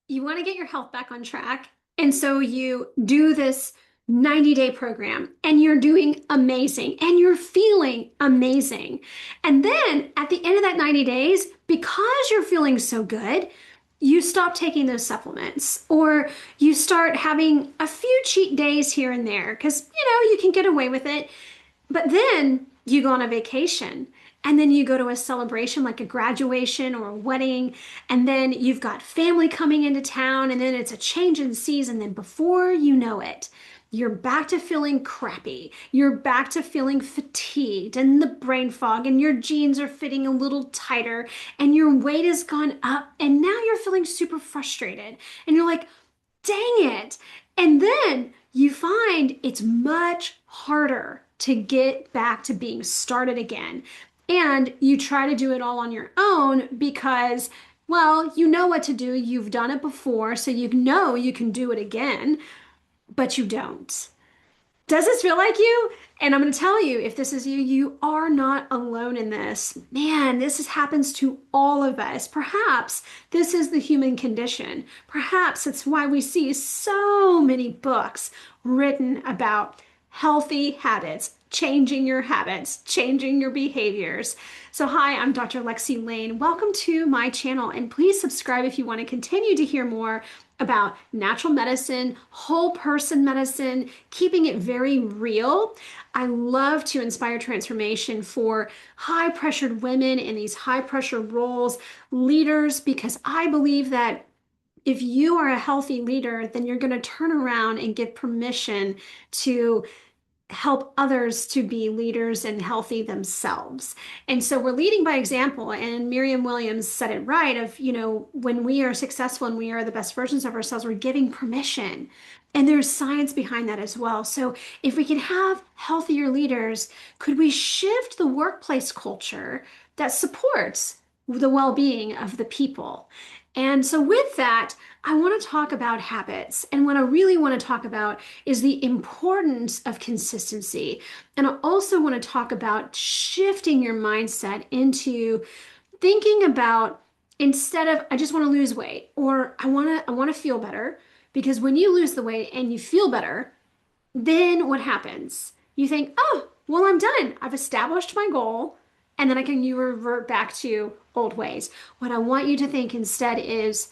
You want to get your health back on track. And so you do this 90-day program and you're doing amazing and you're feeling amazing. And then at the end of that 90 days, because you're feeling so good, you stop taking those supplements or you start having a few cheat days here and there because, you can get away with it. But then you go on a vacation and then you go to a celebration like a graduation or a wedding, and then you've got family coming into town, and then it's a change in season. Then before you know it, you're back to feeling crappy. You're back to feeling fatigued and the brain fog, and your jeans are fitting a little tighter, and your weight has gone up, and now you're feeling super frustrated. And you're like, dang it. And then you find it's much harder to get back to being started again. And you try to do it all on your own because, well, you know what to do. You've done it before, so you know you can do it again, but you don't. Does this feel like you? And I'm going to tell you, if this is you, you are not alone in this. Man, happens to all of us. Perhaps this is the human condition. Perhaps it's why we see so many books written about healthy habits, changing your behaviors. So, hi, I'm Dr. Lexi Lane. Welcome to my channel, and please subscribe if you want to continue to hear more about natural medicine, whole person medicine, keeping it very real. I love to inspire transformation for high pressured women in these high pressure roles, leaders, because I believe that if you are a healthy leader, then you're going to turn around and give permission to help others to be leaders and healthy themselves. And so we're leading by example. And Miriam Williams said it right of, when we are successful and we are the best versions of ourselves, we're giving permission. And there's science behind that as well. So if we can have healthier leaders, could we shift the workplace culture that supports the well-being of the people? And so with that, I want to talk about habits. And what I really want to talk about is the importance of consistency. And I also want to talk about shifting your mindset into thinking about, instead of I just want to lose weight or I want to feel better, because when you lose the weight and you feel better, then what happens? You think, "Oh, well, I'm done. I've established my goal." And then you revert back to old ways. What I want you to think instead is,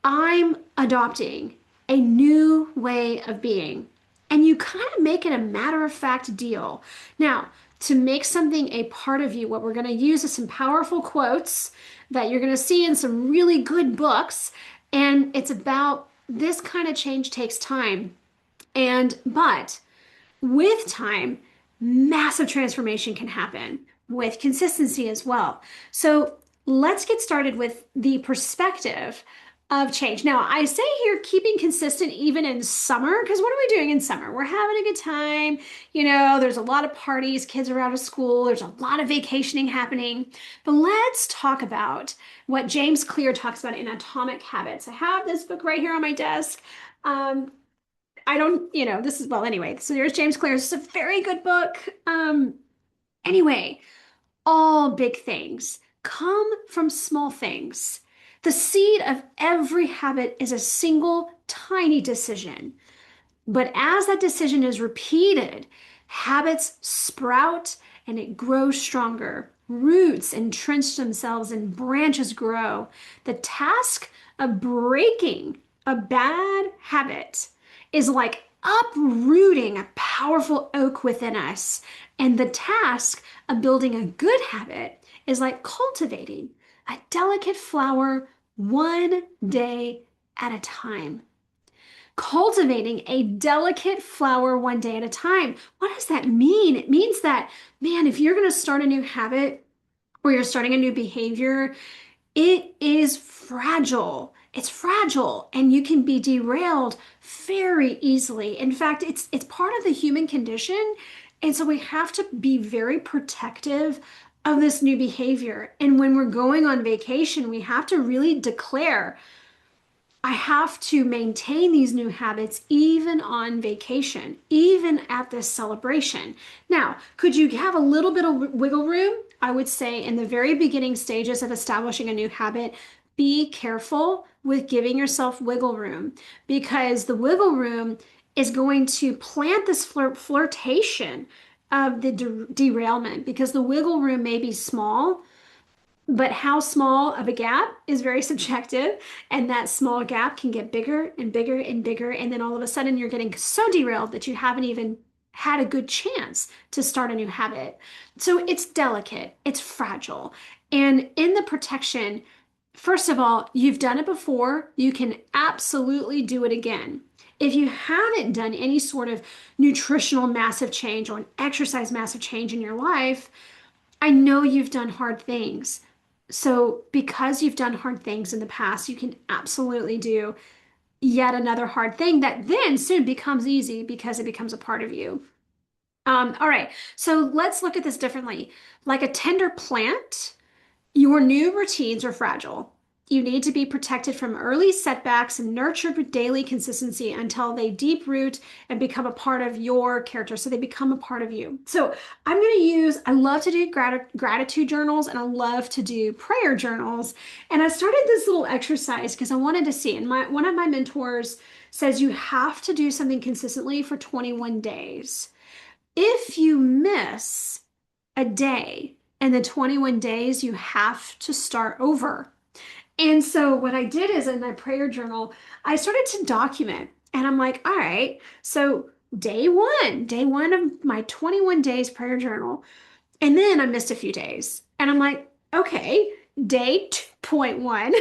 I'm adopting a new way of being. And you kind of make it a matter of fact deal. Now, to make something a part of you, what we're going to use is some powerful quotes that you're going to see in some really good books. And it's about this kind of change takes time. But with time, massive transformation can happen with consistency as well. So let's get started with the perspective of change. Now, I say here keeping consistent even in summer, because what are we doing in summer? We're having a good time. There's a lot of parties, kids are out of school, there's a lot of vacationing happening. But let's talk about what James Clear talks about in Atomic Habits. I have this book right here on my desk. I don't, this is, well, anyway, so there's James Clear. It's a very good book. Anyway, all big things come from small things. The seed of every habit is a single tiny decision. But as that decision is repeated, habits sprout and it grows stronger. Roots entrench themselves and branches grow. The task of breaking a bad habit is like uprooting a powerful oak within us. And the task of building a good habit is like cultivating a delicate flower one day at a time. Cultivating a delicate flower one day at a time. What does that mean? It means that, man, if you're going to start a new habit or you're starting a new behavior, it is fragile. It's fragile and you can be derailed very easily. In fact, it's part of the human condition. And so we have to be very protective of this new behavior. And when we're going on vacation, we have to really declare, I have to maintain these new habits even on vacation, even at this celebration. Now, could you have a little bit of wiggle room? I would say in the very beginning stages of establishing a new habit, be careful with giving yourself wiggle room, because the wiggle room is going to plant this flirtation of the derailment, because the wiggle room may be small, but how small of a gap is very subjective. And that small gap can get bigger and bigger and bigger. And then all of a sudden, you're getting so derailed that you haven't even had a good chance to start a new habit. So it's delicate, it's fragile. And in the protection, first of all, you've done it before, you can absolutely do it again. If you haven't done any sort of nutritional massive change or an exercise massive change in your life, I know you've done hard things. So, because you've done hard things in the past, you can absolutely do yet another hard thing that then soon becomes easy because it becomes a part of you. All right, so let's look at this differently. Like a tender plant, your new routines are fragile. You need to be protected from early setbacks and nurtured with daily consistency until they deep root and become a part of your character. So they become a part of you. So I love to do gratitude journals, and I love to do prayer journals. And I started this little exercise because I wanted to see. And one of my mentors says you have to do something consistently for 21 days. If you miss a day in the 21 days, you have to start over. And so what I did is in my prayer journal, I started to document, and I'm like, all right, so day one of my 21 days prayer journal. And then I missed a few days. And I'm like, okay, day 2.1,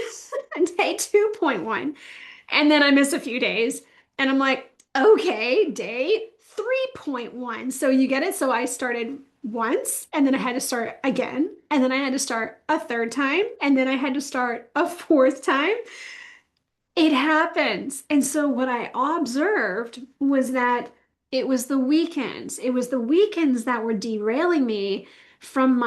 day 2.1. And then I missed a few days. And I'm like, okay, day 3.1. So you get it? So I started once, and then I had to start again, and then I had to start a third time, and then I had to start a fourth time. It happens. And so what I observed was that it was the weekends. It was the weekends that were derailing me from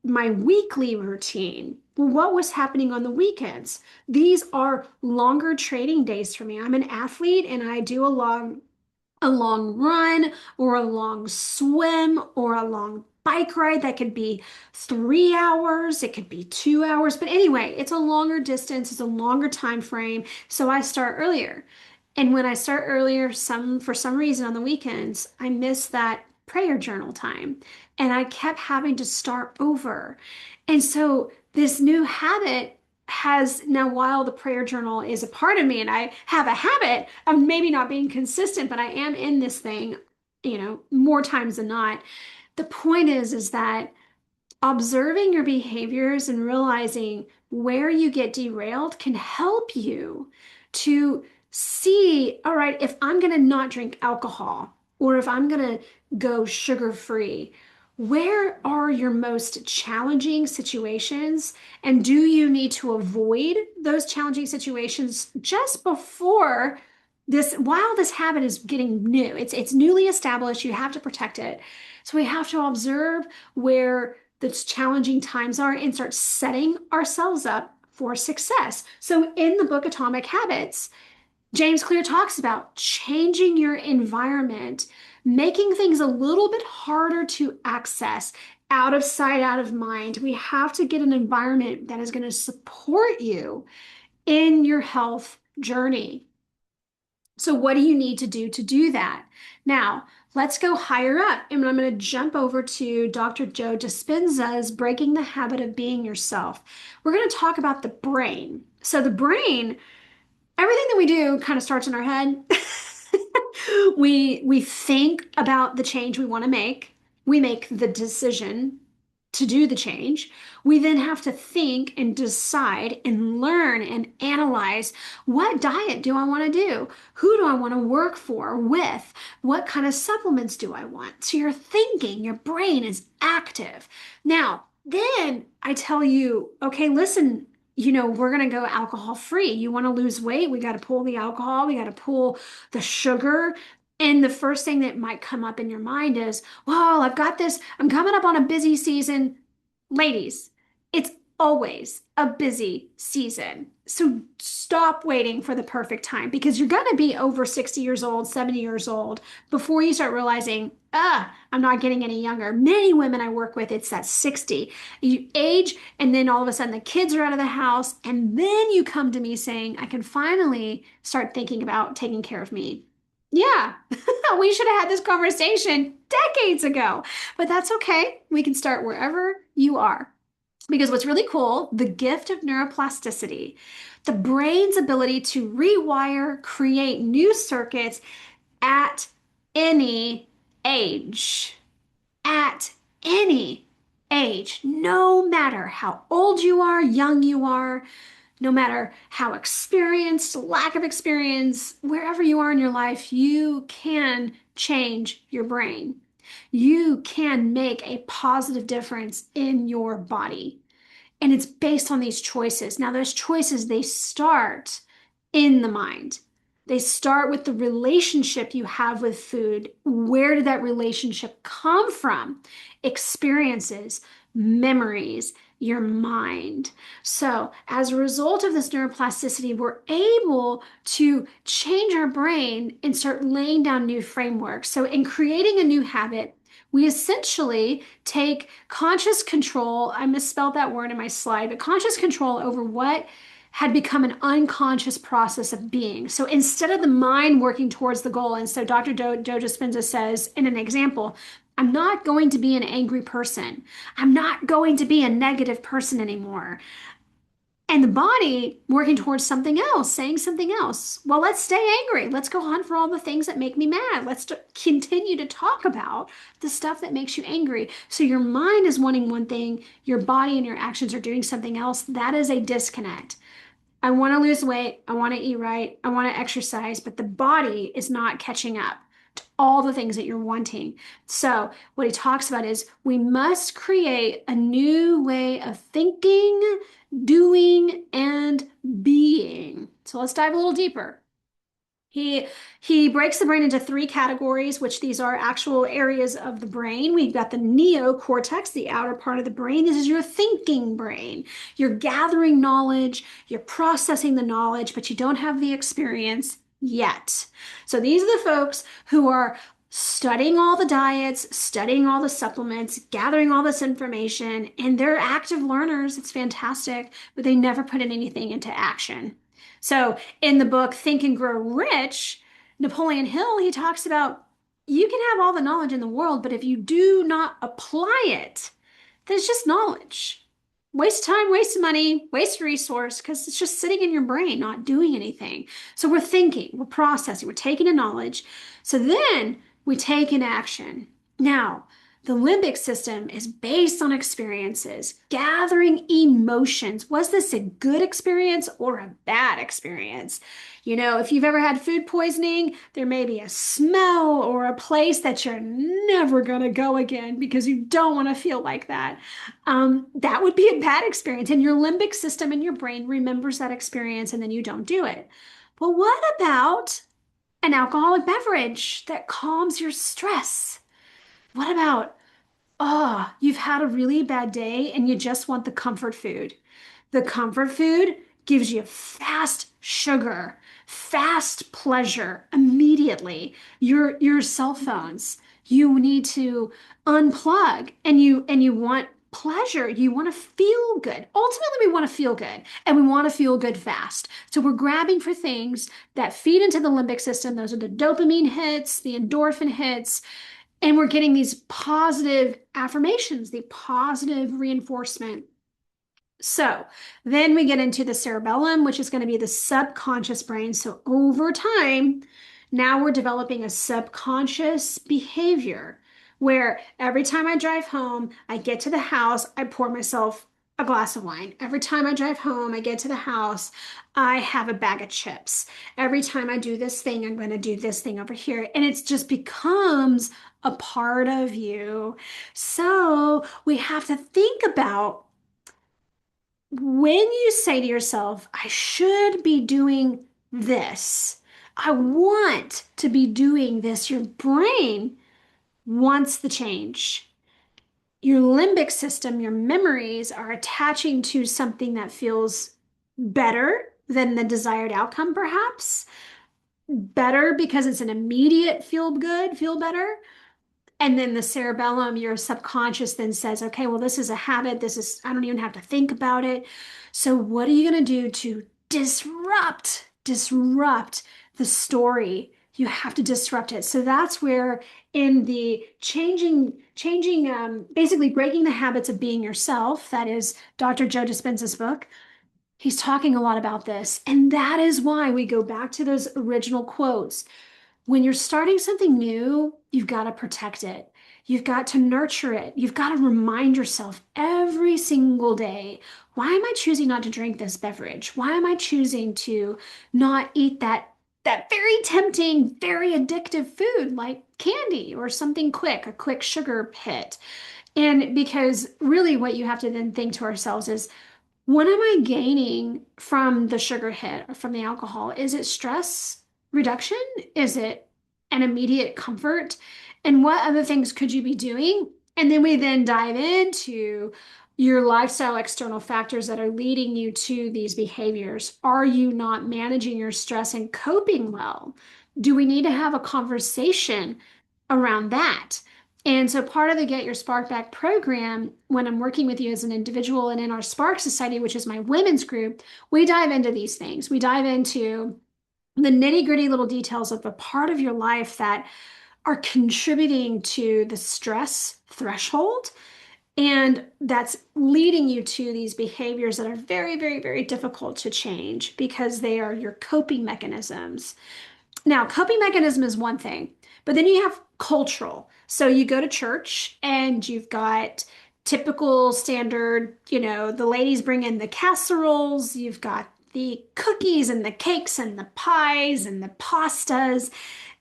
my weekly routine. Well, what was happening on the weekends? These are longer training days for me. I'm an athlete, and I do a long run or a long swim or a long bike ride that could be 3 hours, it could be 2 hours, but anyway, it's a longer distance, it's a longer time frame, so I start earlier. And when I start earlier, for some reason on the weekends, I miss that prayer journal time, and I kept having to start over. And so this new habit has now, while the prayer journal is a part of me and I have a habit of maybe not being consistent, but I am in this thing, more times than not. The point is that observing your behaviors and realizing where you get derailed can help you to see, all right, if I'm going to not drink alcohol or if I'm going to go sugar free, where are your most challenging situations? And do you need to avoid those challenging situations just before while this habit is getting new? It's newly established, you have to protect it. So we have to observe where the challenging times are and start setting ourselves up for success. So in the book Atomic Habits, James Clear talks about changing your environment, making things a little bit harder to access, out of sight, out of mind. We have to get an environment that is going to support you in your health journey. So what do you need to do that? Now, let's go higher up, and I'm going to jump over to Dr. Joe Dispenza's Breaking the Habit of Being Yourself. We're going to talk about the brain. So the brain, everything that we do kind of starts in our head. We think about the change we want to make. We make the decision to do the change. We then have to think and decide and learn and analyze, what diet do I want to do? Who do I want to work for with? What kind of supplements do I want? So you're thinking, your brain is active. Now, then I tell you, okay, listen, we're going to go alcohol free. You want to lose weight? We got to pull the alcohol, we got to pull the sugar. And the first thing that might come up in your mind is, well, I've got this, I'm coming up on a busy season. Ladies, it's always a busy season. So stop waiting for the perfect time because you're going to be over 60 years old, 70 years old before you start realizing, I'm not getting any younger. Many women I work with, it's at 60. You age, and then all of a sudden the kids are out of the house, and then you come to me saying, I can finally start thinking about taking care of me. Yeah, we should have had this conversation decades ago, but that's okay. We can start wherever you are. Because what's really cool, the gift of neuroplasticity, the brain's ability to rewire, create new circuits at any age, at any age, no matter how old you are, young you are, no matter how experienced, lack of experience, wherever you are in your life, you can change your brain. You can make a positive difference in your body. And it's based on these choices. Now, those choices, they start in the mind. They start with the relationship you have with food. Where did that relationship come from? Experiences, memories, your mind. So, as a result of this neuroplasticity, we're able to change our brain and start laying down new frameworks. So, in creating a new habit, we essentially take conscious control. I misspelled that word in my slide, but conscious control over what had become an unconscious process of being. So instead of the mind working towards the goal, and so Dr. Joe Dispenza says in an example, I'm not going to be an angry person. I'm not going to be a negative person anymore. And the body working towards something else, saying something else. Well, let's stay angry. Let's go on for all the things that make me mad. Let's continue to talk about the stuff that makes you angry. So your mind is wanting one thing, your body and your actions are doing something else. That is a disconnect. I want to lose weight. I want to eat right. I want to exercise, but the body is not catching up to all the things that you're wanting. So, what he talks about is we must create a new way of thinking, doing, and being. So, let's dive a little deeper. He he breaks the brain into three categories, which these are actual areas of the brain. We've got the neocortex, the outer part of the brain. This is your thinking brain. You're gathering knowledge, you're processing the knowledge, but you don't have the experience yet. So these are the folks who are studying all the diets, studying all the supplements, gathering all this information, and they're active learners. It's fantastic, but they never put in anything into action. So in the book Think and Grow Rich, Napoleon Hill, he talks about you can have all the knowledge in the world, but if you do not apply it, then it's just knowledge. Waste time, waste money, waste resource because it's just sitting in your brain, not doing anything. So we're thinking, we're processing, we're taking in knowledge. So then we take in action. Now, the limbic system is based on experiences, gathering emotions. Was this a good experience or a bad experience? You know, if you've ever had food poisoning, there may be a smell or a place that you're never going to go again because you don't want to feel like that. That would be a bad experience. And your limbic system in your brain remembers that experience and then you don't do it. But what about an alcoholic beverage that calms your stress? What about, you've had a really bad day and you just want the comfort food? The comfort food gives you fast sugar, fast pleasure immediately. Your cell phones, you need to unplug and you want pleasure. You want to feel good. Ultimately, we want to feel good and we want to feel good fast. So we're grabbing for things that feed into the limbic system. Those are the dopamine hits, the endorphin hits, and we're getting these positive affirmations, the positive reinforcement. So then we get into the cerebellum, which is going to be the subconscious brain. So over time, now we're developing a subconscious behavior where every time I drive home, I get to the house, I pour myself a glass of wine. Every time I drive home, I get to the house, I have a bag of chips. Every time I do this thing, I'm going to do this thing over here. And it just becomes a part of you. So we have to think about when you say to yourself, I should be doing this, I want to be doing this, your brain wants the change. your limbic system, your memories are attaching to something that feels better than the desired outcome, perhaps. Better because it's an immediate feel good, feel better. And then the cerebellum, your subconscious then says, okay, well, this is a habit. I don't even have to think about it. So what are you going to do to disrupt the story? You have to disrupt it. So that's where in the basically breaking the habits of being yourself, that is Dr. Joe Dispenza's book. He's talking a lot about this. And that is why we go back to those original quotes. When you're starting something new, you've got to protect it. You've got to nurture it. You've got to remind yourself every single day, why am I choosing not to drink this beverage? Why am I choosing to not eat that very tempting, very addictive food like candy or something quick, a quick sugar hit? And because really what you have to then think to ourselves is, what am I gaining from the sugar hit or from the alcohol? Is it stress reduction? Is it an immediate comfort? And what other things could you be doing? And then we then dive into your lifestyle external factors that are leading you to these behaviors. Are you not managing your stress and coping well? Do we need to have a conversation around that? And so part of the Get Your Spark Back program, when I'm working with you as an individual and in our Spark Society, which is my women's group, we dive into these things. We dive into the nitty-gritty little details of a part of your life that are contributing to the stress threshold. And that's leading you to these behaviors that are very, very, very difficult to change because they are your coping mechanisms. Now, coping mechanism is one thing, but then you have cultural. So you go to church and you've got typical standard, the ladies bring in the casseroles, you've got the cookies and the cakes and the pies and the pastas,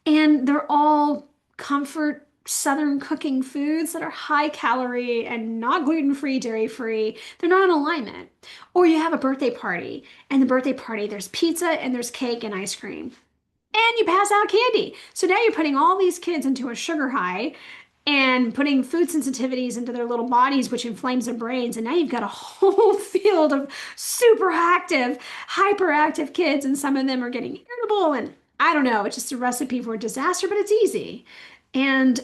and they're all comfort Southern cooking foods that are high calorie and not gluten-free, dairy-free. They're not in alignment. Or you have a birthday party, and the birthday party, there's pizza and there's cake and ice cream and you pass out candy. So now you're putting all these kids into a sugar high and putting food sensitivities into their little bodies, which inflames their brains. And now you've got a whole field of super active, hyperactive kids, and some of them are getting irritable. And I don't know, it's just a recipe for disaster, but it's easy. And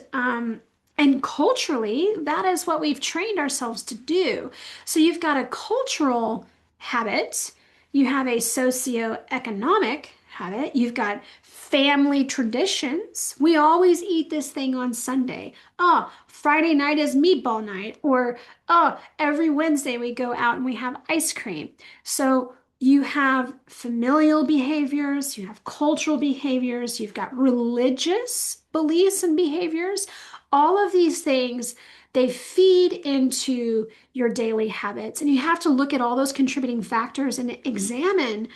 culturally, that is what we've trained ourselves to do. So you've got a cultural habit, you have a socioeconomic habit, you've got family traditions. We always eat this thing on Sunday. Oh, Friday night is meatball night. Or, oh, every Wednesday we go out and we have ice cream. So you have familial behaviors, you have cultural behaviors, you've got religious beliefs and behaviors. All of these things, they feed into your daily habits. And you have to look at all those contributing factors and examine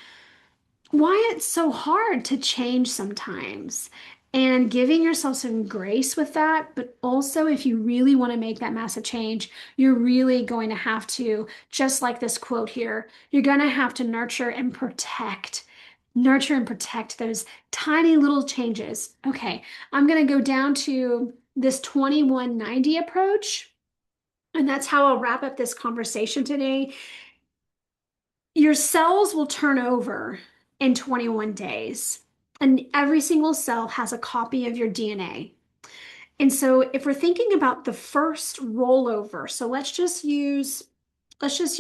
why it's so hard to change sometimes and giving yourself some grace with that. But also, if you really want to make that massive change, you're really going to have to, just like this quote here, you're going to have to nurture and protect those tiny little changes. Okay, I'm going to go down to this 2190 approach. And that's how I'll wrap up this conversation today. Your cells will turn over in 21 days, and every single cell has a copy of your DNA. And so if we're thinking about the first rollover, so let's just use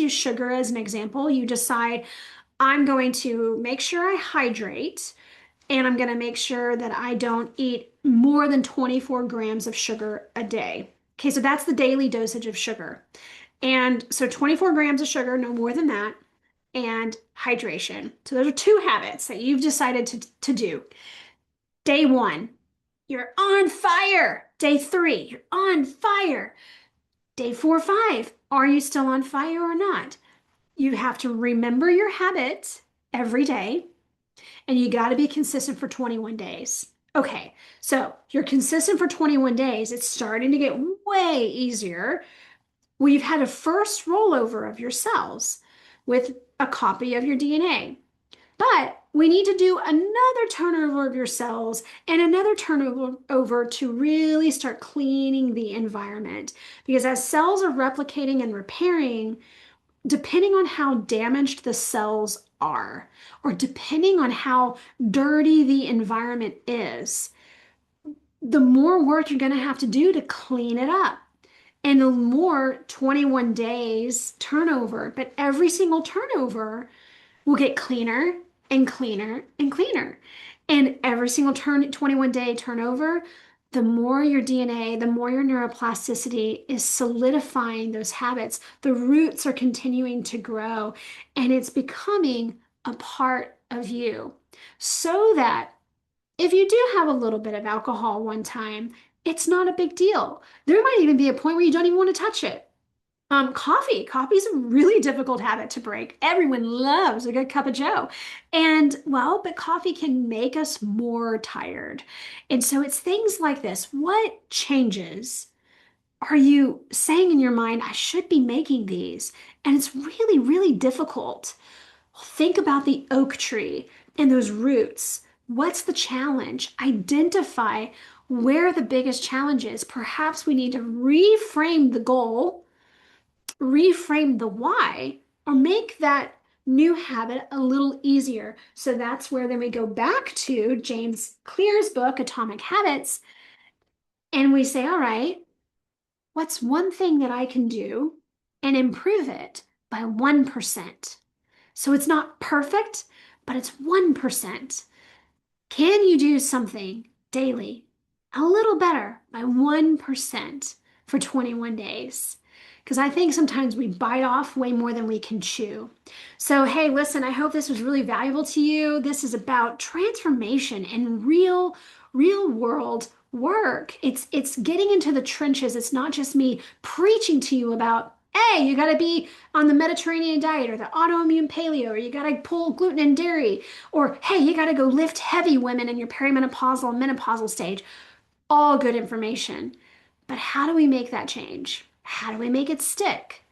sugar as an example. You decide, I'm going to make sure I hydrate, and I'm going to make sure that I don't eat more than 24 grams of sugar a day. Okay, so that's the daily dosage of sugar. And so 24 grams of sugar, no more than that, and hydration. So those are two habits that you've decided to do. Day one, you're on fire. Day three, you're on fire. Day 4, 5, are you still on fire or not? You have to remember your habits every day, and you got to be consistent for 21 days. Okay, so you're consistent for 21 days. It's starting to get way easier. Well, you've had a first rollover of your cells with a copy of your DNA. But we need to do another turnover of your cells and another turnover over to really start cleaning the environment. Because as cells are replicating and repairing, depending on how damaged the cells are, or depending on how dirty the environment is, the more work you're going to have to do to clean it up. And the more 21 days turnover, but every single turnover will get cleaner and cleaner and cleaner. And every single 21-day turnover, the more your DNA, the more your neuroplasticity is solidifying those habits. The roots are continuing to grow and it's becoming a part of you. So that if you do have a little bit of alcohol one time, it's not a big deal. There might even be a point where you don't even want to touch it. Coffee. Coffee is a really difficult habit to break. Everyone loves a good cup of joe. And well, but coffee can make us more tired. And so it's things like this. What changes are you saying in your mind, I should be making these? And it's really, really difficult. Think about the oak tree and those roots. What's the challenge? Identify where the biggest challenge is. Perhaps we need to reframe the goal, reframe the why, or make that new habit a little easier. So that's where then we go back to James Clear's book, Atomic Habits, and we say, all right, what's one thing that I can do and improve it by 1%? So it's not perfect, but it's 1%. Can you do something daily a little better by 1% for 21 days? Because I think sometimes we bite off way more than we can chew. So, hey, listen, I hope this was really valuable to you. This is about transformation and real world work. It's getting into the trenches. It's not just me preaching to you about, hey, you got to be on the Mediterranean diet or the autoimmune paleo, or you got to pull gluten and dairy, or hey, you got to go lift heavy, women in your perimenopausal and menopausal stage. All good information. But how do we make that change? How do we make it stick?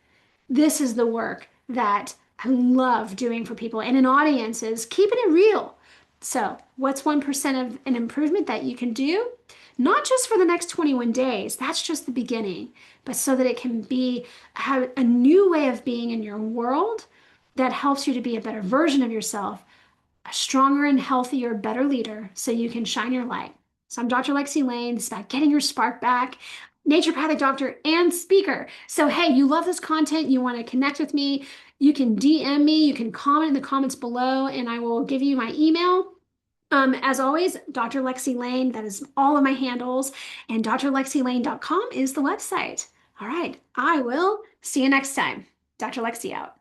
This is the work that I love doing for people and in audiences, keeping it real. So, what's 1% of an improvement that you can do? Not just for the next 21 days, that's just the beginning, but so that it can be have a new way of being in your world that helps you to be a better version of yourself, a stronger and healthier, better leader so you can shine your light. So I'm Dr. Lexi Lane. It's about getting your spark back, naturopathic doctor and speaker. So, hey, you love this content, you want to connect with me, you can DM me, you can comment in the comments below, and I will give you my email. As always, Dr. Lexi Lane, that is all of my handles, and drlexilane.com is the website. All right, I will see you next time. Dr. Lexi out.